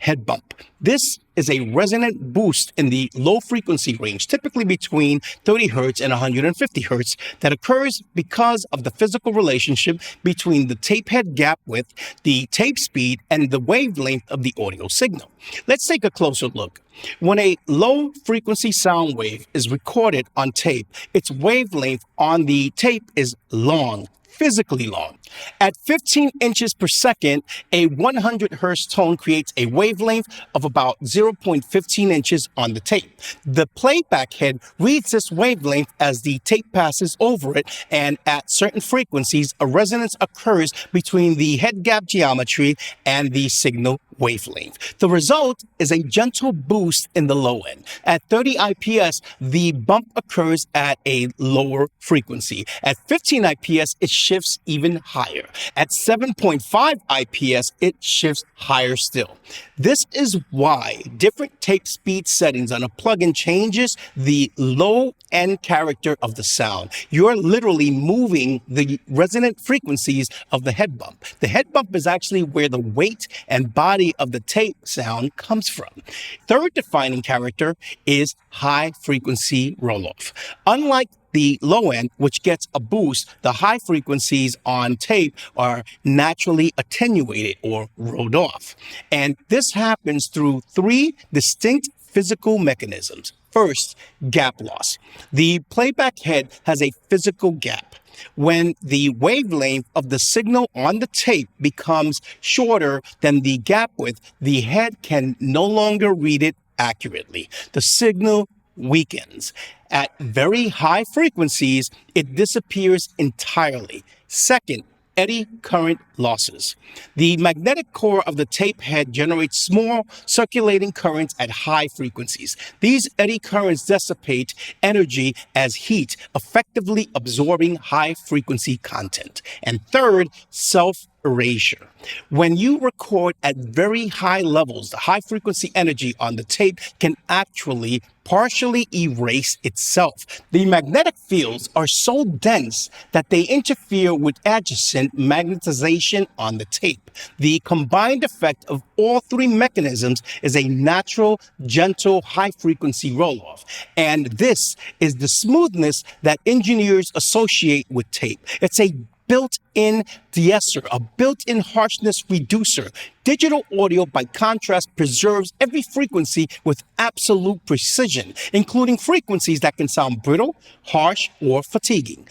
head bump. This is a resonant boost in the low frequency range, typically between 30 Hz and 150 Hz, that occurs because of the physical relationship between the tape head gap width, the tape speed, and the wavelength of the audio signal. Let's take a closer look. When a low frequency sound wave is recorded on tape, its wavelength on the tape is long, physically long. At 15 inches per second, a 100 Hz tone creates a wavelength of about 0.15 inches on the tape. The playback head reads this wavelength as the tape passes over it, and at certain frequencies, a resonance occurs between the head gap geometry and the signal wavelength. The result is a gentle boost in the low end. At 30 IPS, the bump occurs at a lower frequency. At 15 IPS, it shifts even higher. At 7.5 IPS, it shifts higher still. This is why different tape speed settings on a plugin changes the low end character of the sound. You're literally moving the resonant frequencies of the head bump. The head bump is actually where the weight and body of the tape sound comes from. Third defining character is high frequency roll-off. Unlike the low end, which gets a boost, the high frequencies on tape are naturally attenuated or rolled off. And this happens through three distinct physical mechanisms. First, gap loss. The playback head has a physical gap. When the wavelength of the signal on the tape becomes shorter than the gap width, the head can no longer read it accurately. The signal weakens. At very high frequencies, it disappears entirely. Second, eddy current losses. The magnetic core of the tape head generates small circulating currents at high frequencies. These eddy currents dissipate energy as heat, effectively absorbing high frequency content. And third, self-erasure. When you record at very high levels, the high frequency energy on the tape can actually partially erase itself. The magnetic fields are so dense that they interfere with adjacent magnetization on the tape. The combined effect of all three mechanisms is a natural, gentle, high-frequency roll-off. And this is the smoothness that engineers associate with tape. It's a built-in de-esser, a built-in harshness reducer. Digital audio, by contrast, preserves every frequency with absolute precision, including frequencies that can sound brittle, harsh, or fatiguing.